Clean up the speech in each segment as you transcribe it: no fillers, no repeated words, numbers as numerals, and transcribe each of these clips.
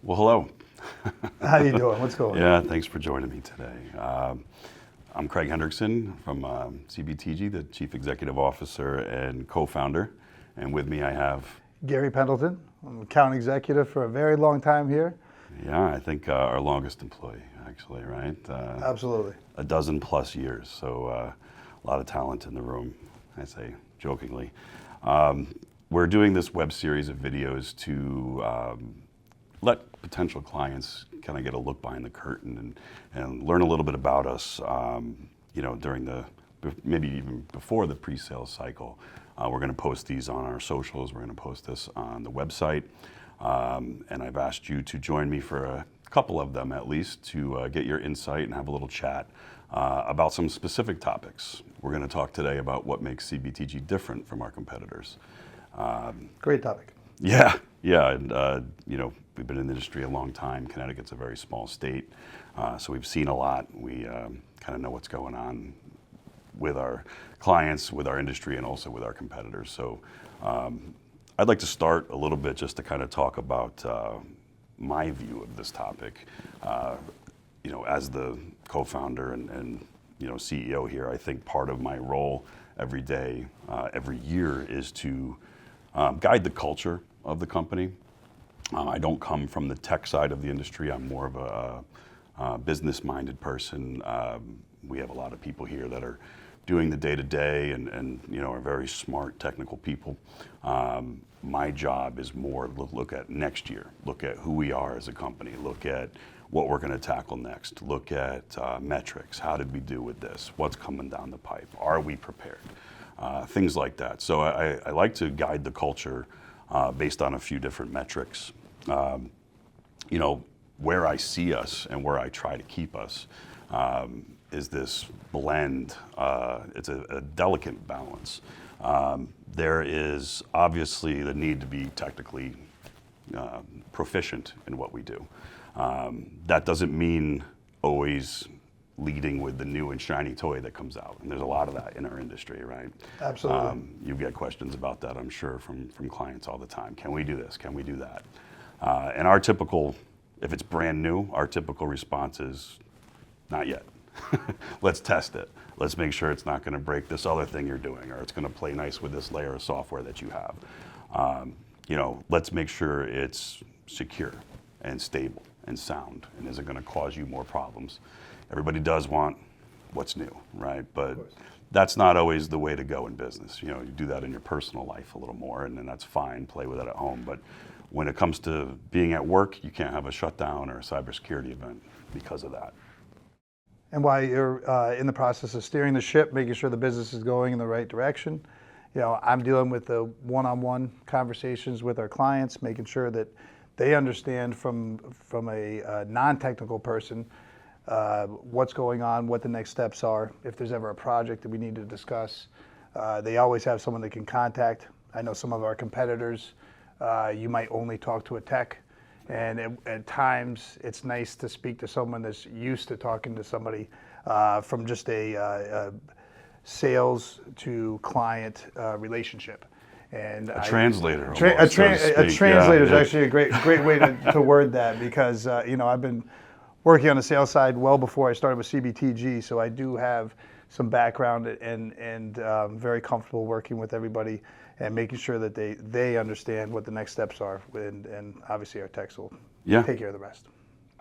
Well, hello. How you doing? What's going on? Yeah, thanks for joining me today. I'm Craig Hendrickson from CBTG, the Chief Executive Officer and co-founder. And with me I have... Gary Pendleton. I'm account executive for a very long time here. Yeah, I think our longest employee, actually, right? Absolutely. A dozen plus years, so a lot of talent in the room, I say jokingly. We're doing this web series of videos to let potential clients kind of get a look behind the curtain and learn a little bit about us, during maybe even before the pre-sales cycle. We're going to post these on our socials. We're going to post this on the website. And I've asked you to join me for a couple of them at least to get your insight and have a little chat about some specific topics. We're going to talk today about what makes CBTG different from our competitors. Great topic. Yeah, and we've been in the industry a long time. Connecticut's a very small state, so we've seen a lot. We kind of know what's going on with our clients, with our industry, and also with our competitors. So I'd like to start a little bit just to kind of talk about my view of this topic. As the co-founder and CEO here, I think part of my role every day, every year is to guide the culture of the company. I don't come from the tech side of the industry. I'm more of a business-minded person. We have a lot of people here that are doing the day-to-day and are very smart technical people. My job is more to look at next year, look at who we are as a company, look at what we're going to tackle next, look at metrics. How did we do with this? What's coming down the pipe? Are we prepared? Things like that. So I like to guide the culture based on a few different metrics. Where I see us and where I try to keep us is this blend. It's a delicate balance. There is obviously the need to be technically proficient in what we do. That doesn't mean always leading with the new and shiny toy that comes out. And there's a lot of that in our industry, right? Absolutely. You get questions about that, I'm sure, from clients all the time. Can we do this? Can we do that? And our typical, if it's brand new, our typical response is, not yet. Let's test it. Let's make sure it's not going to break this other thing you're doing, or it's going to play nice with this layer of software that you have. Let's make sure it's secure and stable and sound, and is it going to cause you more problems? Everybody does want what's new, right? But that's not always the way to go in business. You do that in your personal life a little more, and then that's fine, play with it at home. But when it comes to being at work, you can't have a shutdown or a cybersecurity event because of that. And while you're in the process of steering the ship, making sure the business is going in the right direction, I'm dealing with the one-on-one conversations with our clients, making sure that they understand from a non-technical person what's going on, what the next steps are. If there's ever a project that we need to discuss, they always have someone they can contact. I know some of our competitors, you might only talk to a tech, and at times it's nice to speak to someone that's used to talking to somebody from just a sales to client relationship. And a translator. A translator is actually a great way to word that, because I've been working on the sales side well before I started with CBTG, so I do have some background and very comfortable working with everybody and making sure that they understand what the next steps are, and obviously our techs will take care of the rest.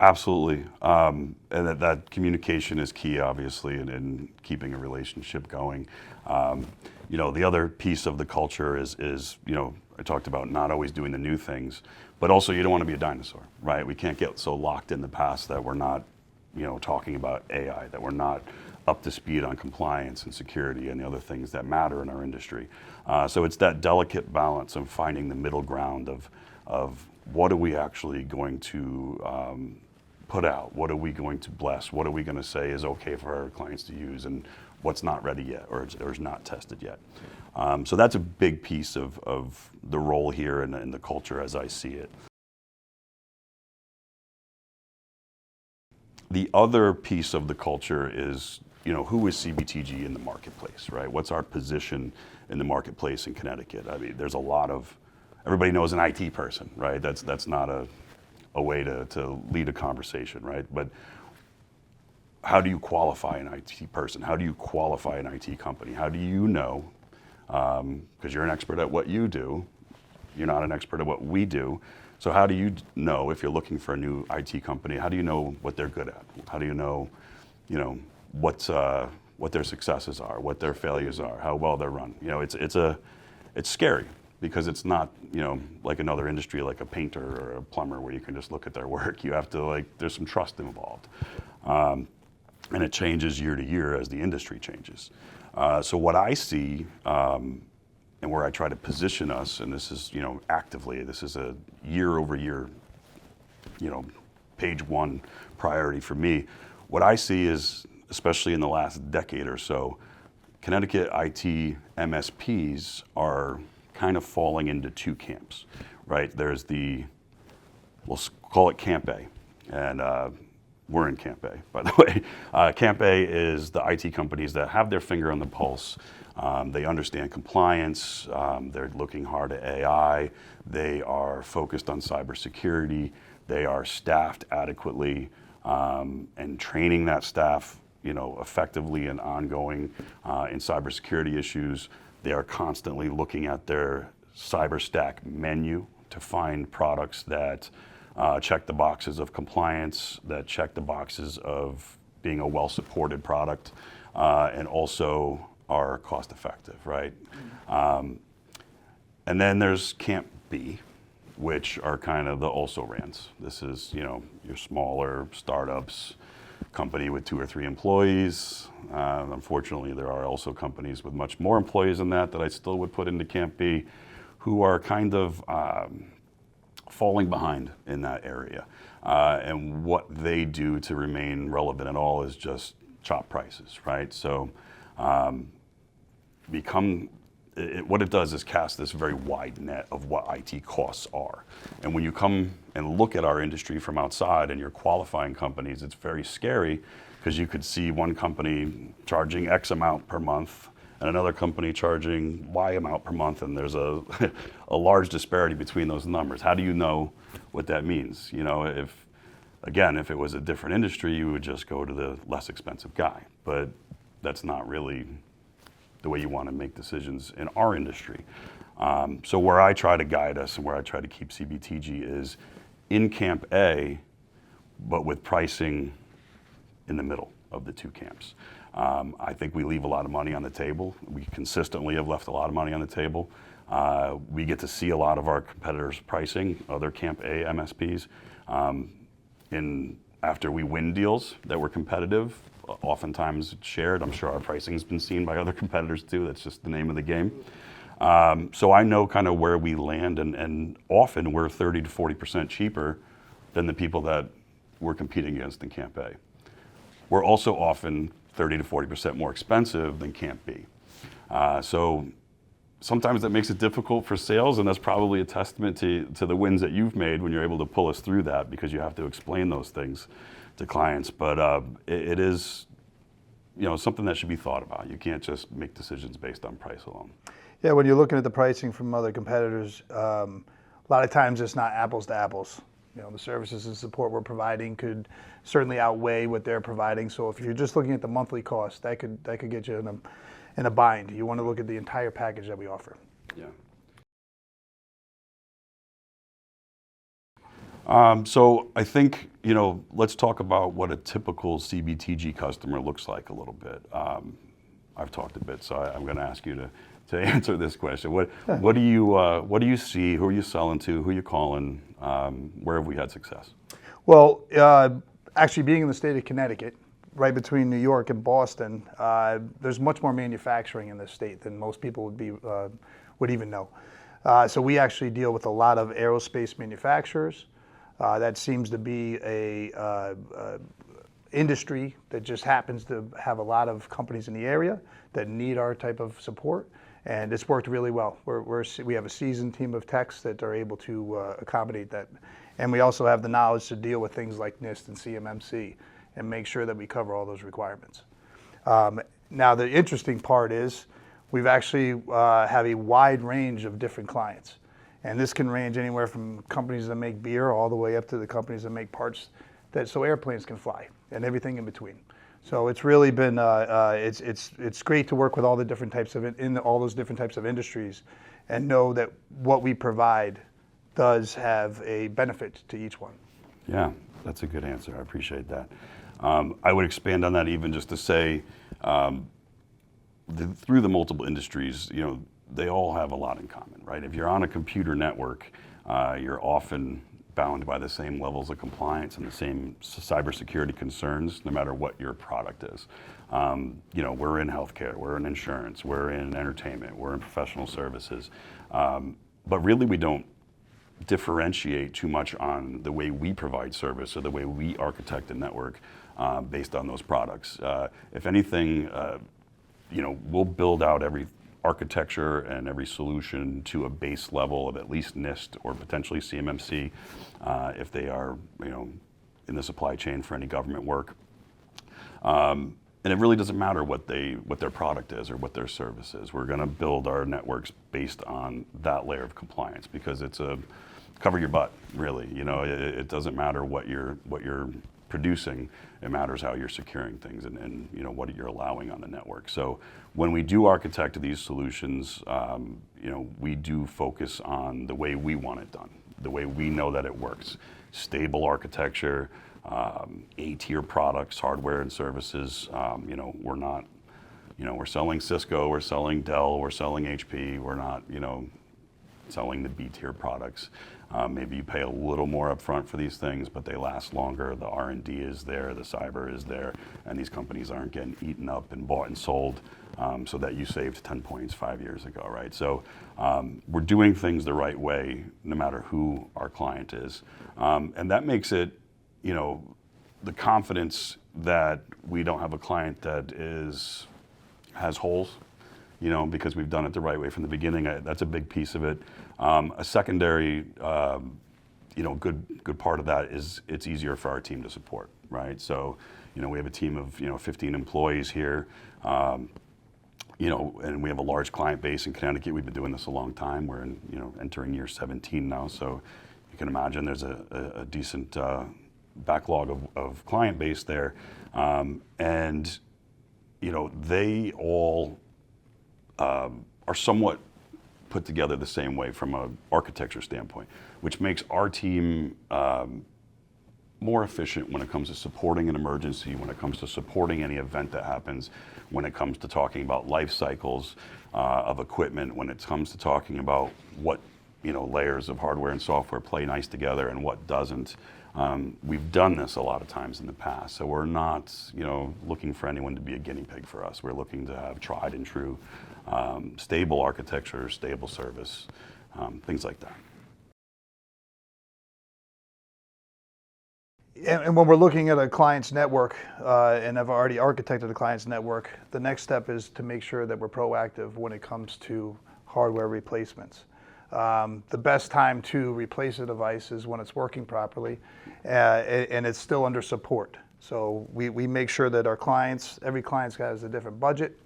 Absolutely, and that communication is key, obviously, in keeping a relationship going. The other piece of the culture is I talked about not always doing the new things, but also you don't want to be a dinosaur, right? We can't get so locked in the past that we're not, talking about AI, that we're not up to speed on compliance and security and the other things that matter in our industry. So it's that delicate balance of finding the middle ground of what are we actually going to put out? What are we going to bless? What are we going to say is okay for our clients to use, and what's not ready yet or is not tested yet? So that's a big piece of the role here and the culture as I see it. The other piece of the culture is, who is CBTG in the marketplace, right? What's our position in the marketplace in Connecticut? I mean, there's a lot of, everybody knows an IT person, right? That's not a a way to lead a conversation, right? But how do you qualify an IT person? How do you qualify an IT company? How do you know, because you're an expert at what you do, you're not an expert at what we do. So how do you know if you're looking for a new IT company? How do you know what they're good at? How do you know, what their successes are, what their failures are, how well they're run? It's scary because it's not, like another industry like a painter or a plumber where you can just look at their work. You have to there's some trust involved. And it changes year to year as the industry changes. So what I see, and where I try to position us, and this is, actively, this is a year over year, page one priority for me. What I see is, especially in the last decade or so, Connecticut IT MSPs are kind of falling into two camps, right? There's we'll call it Camp A, and we're in Camp A, by the way. Camp A is the IT companies that have their finger on the pulse. They understand compliance. They're looking hard at AI. They are focused on cybersecurity. They are staffed adequately and training that staff, effectively and ongoing in cybersecurity issues. They are constantly looking at their cyber stack menu to find products that check the boxes of compliance, that check the boxes of being a well-supported product, and also are cost effective, right? And then there's Camp B, which are kind of the also-rans. This is, your smaller startups, company with 2 or 3 employees. Unfortunately, there are also companies with much more employees than that I still would put into Camp B, who are kind of falling behind in that area. And what they do to remain relevant at all is just chop prices, right? So what it does is cast this very wide net of what IT costs are. And when you come and look at our industry from outside and you're qualifying companies, it's very scary because you could see one company charging X amount per month and another company charging Y amount per month, and there's a large disparity between those numbers. How do you know what that means? If it was a different industry, you would just go to the less expensive guy. But that's not really the way you want to make decisions in our industry. So where I try to guide us and where I try to keep CBTG is in Camp A, but with pricing in the middle of the two camps. I think we leave a lot of money on the table. We consistently have left a lot of money on the table. We get to see a lot of our competitors' pricing, other Camp A MSPs, after we win deals that were competitive. Oftentimes it's shared. I'm sure our pricing has been seen by other competitors too. That's just the name of the game. So I know kind of where we land, and often we're 30 to 40% cheaper than the people that we're competing against in Camp A. We're also often 30 to 40% more expensive than Camp B. So sometimes that makes it difficult for sales, and that's probably a testament to the wins that you've made when you're able to pull us through that, because you have to explain those things to clients. But it is, something that should be thought about. You can't just make decisions based on price alone. Yeah, when you're looking at the pricing from other competitors, a lot of times it's not apples to apples. The services and support we're providing could certainly outweigh what they're providing. So if you're just looking at the monthly cost, that could get you in a bind. You want to look at the entire package that we offer. Yeah. So I think, let's talk about what a typical CBTG customer looks like a little bit. I've talked a bit, so I'm going to ask you to answer this question. What do you see? Who are you selling to? Who are you calling? Where have we had success? Well, actually being in the state of Connecticut, right between New York and Boston, there's much more manufacturing in this state than most people would even know. So we actually deal with a lot of aerospace manufacturers. That seems to be a industry that just happens to have a lot of companies in the area that need our type of support, and it's worked really well. We have a seasoned team of techs that are able to accommodate that, and we also have the knowledge to deal with things like NIST and CMMC and make sure that we cover all those requirements. Now the interesting part is we've actually have a wide range of different clients. And this can range anywhere from companies that make beer all the way up to the companies that make parts so airplanes can fly and everything in between. So it's really been it's great to work with all the different types of all those different types of industries, and know that what we provide does have a benefit to each one. Yeah, that's a good answer. I appreciate that. I would expand on that even just to say, through the multiple industries, they all have a lot in common, right? If you're on a computer network, you're often bound by the same levels of compliance and the same cybersecurity concerns, no matter what your product is. We're in healthcare, we're in insurance, we're in entertainment, we're in professional services, but really we don't differentiate too much on the way we provide service or the way we architect a network based on those products. If anything, we'll build out every architecture and every solution to a base level of at least NIST or potentially CMMC if they are, in the supply chain for any government work. And it really doesn't matter what their product is or what their service is. We're going to build our networks based on that layer of compliance because it's a cover your butt, really. It doesn't matter what you're producing. It matters how you're securing things and what you're allowing on the network. So when we do architect these solutions, we do focus on the way we want it done, the way we know that it works. Stable architecture, A-tier products, hardware and services. We're not, we're selling Cisco, we're selling Dell, we're selling HP. We're not, selling the B-tier products. Maybe you pay a little more upfront for these things, but they last longer. The R&D is there, the cyber is there, and these companies aren't getting eaten up and bought and sold so that you saved 10 points 5 years ago, right? So we're doing things the right way, no matter who our client is. And that makes it, the confidence that we don't have a client that has holes, because we've done it the right way from the beginning. That's a big piece of it. A secondary, good part of that is it's easier for our team to support, right? So, we have a team of 15 employees here, and we have a large client base in Connecticut. We've been doing this a long time. We're entering year 17 now, so you can imagine there's a decent backlog of client base there, and they all are somewhat put together the same way from an architecture standpoint, which makes our team more efficient when it comes to supporting an emergency, when it comes to supporting any event that happens, when it comes to talking about life cycles of equipment, when it comes to talking about what layers of hardware and software play nice together and what doesn't. We've done this a lot of times in the past, so we're not looking for anyone to be a guinea pig for us. We're looking to have tried and true stable architecture, stable service, things like that. And when we're looking at a client's network, and I've already architected a client's network, the next step is to make sure that we're proactive when it comes to hardware replacements. The best time to replace a device is when it's working properly and it's still under support. So we make sure that every client has a different budget.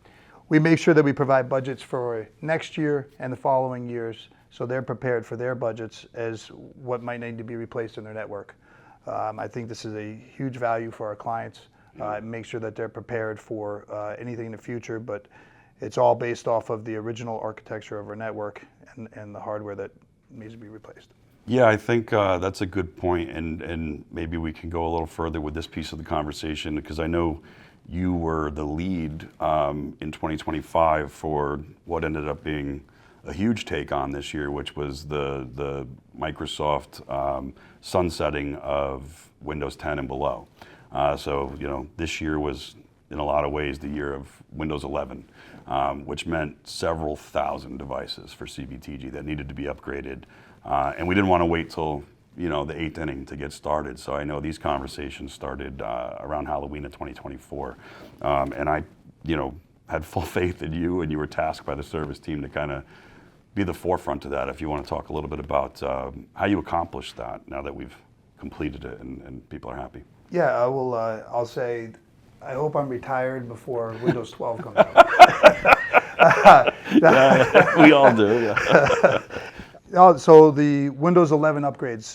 We make sure that we provide budgets for next year and the following years so they're prepared for their budgets as what might need to be replaced in their network. I think this is a huge value for our clients. Make sure that they're prepared for anything in the future, but it's all based off of the original architecture of our network and the hardware that needs to be replaced. Yeah, I think that's a good point, and maybe we can go a little further with this piece of the conversation, because I know you were the lead in 2025 for what ended up being a huge take on this year, which was the Microsoft sunsetting of Windows 10 and below. So this year was in a lot of ways the year of Windows 11, which meant several thousand devices for CBTG that needed to be upgraded. And we didn't want to wait till the eighth inning to get started. So I know these conversations started around Halloween of 2024. And I had full faith in you, and you were tasked by the service team to kind of be the forefront of that. If you want to talk a little bit about how you accomplished that now that we've completed it and people are happy. Yeah, I will. I'll say, I hope I'm retired before Windows 12 comes out. Yeah, we all do. Yeah. Oh, so the Windows 11 upgrades,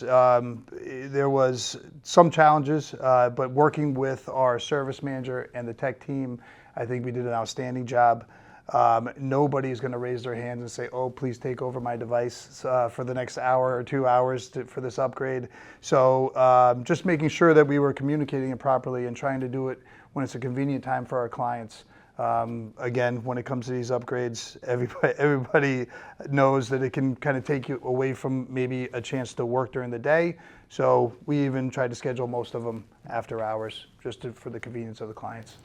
there was some challenges, but working with our service manager and the tech team, I think we did an outstanding job. Nobody is going to raise their hands and say, "Oh, please take over my device for the next hour or 2 hours for this upgrade." So just making sure that we were communicating it properly and trying to do it when it's a convenient time for our clients. Again, when it comes to these upgrades, everybody knows that it can kind of take you away from maybe a chance to work during the day. So we even tried to schedule most of them after hours, just for the convenience of the clients.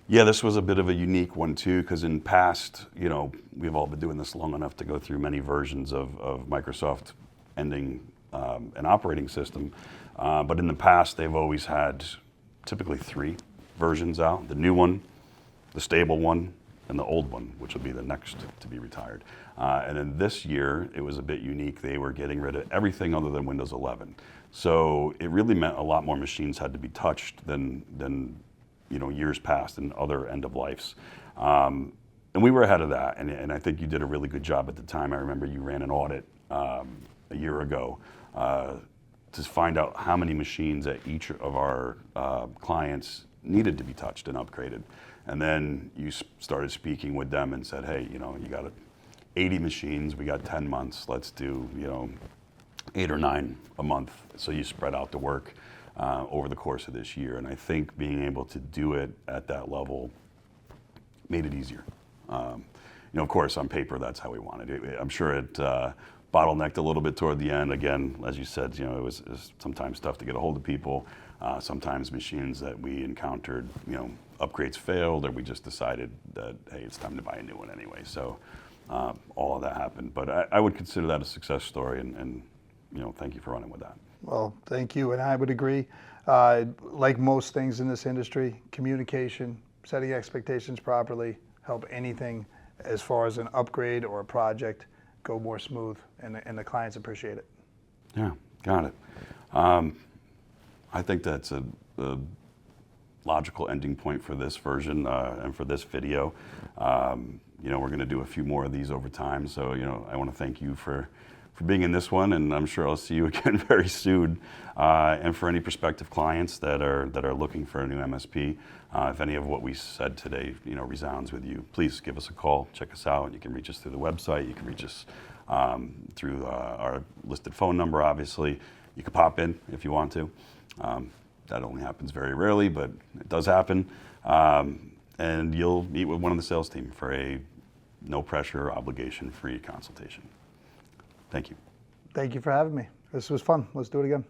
Yeah, this was a bit of a unique one too, because in past, we've all been doing this long enough to go through many versions of Microsoft ending an operating system. But in the past, they've always had typically 3 versions out: the new one, the stable one, and the old one, which will be the next to be retired. And then this year, it was a bit unique. They were getting rid of everything other than Windows 11. So it really meant a lot more machines had to be touched than years past and other end of lives. And we were ahead of that. And I think you did a really good job at the time. I remember you ran an audit a year ago to find out how many machines at each of our clients needed to be touched and upgraded. And then you started speaking with them and said, "Hey, you got 80 machines, we got 10 months, let's do 8 or 9 a month." So you spread out the work over the course of this year. And I think being able to do it at that level made it easier. Of course, on paper, that's how we wanted it. I'm sure it bottlenecked a little bit toward the end. Again, as you said, it was sometimes tough to get a hold of people. Sometimes machines that we encountered, upgrades failed, or we just decided that, hey, it's time to buy a new one anyway. So all of that happened. But I would consider that a success story, and thank you for running with that. Well, thank you, and I would agree. Like most things in this industry, communication, setting expectations properly, help anything as far as an upgrade or a project go more smooth, and the clients appreciate it. Yeah, got it. I think that's a logical ending point for this version and for this video. We're going to do a few more of these over time, so I want to thank you for being in this one, and I'm sure I'll see you again very soon. And for any prospective clients that are looking for a new MSP, if any of what we said today resounds with you, please give us a call, check us out. You can reach us through the website, you can reach us through our listed phone number, obviously. You can pop in if you want to. That only happens very rarely, but it does happen. And you'll meet with one of the sales team for a no pressure, obligation-free consultation. Thank you. Thank you for having me. This was fun. Let's do it again.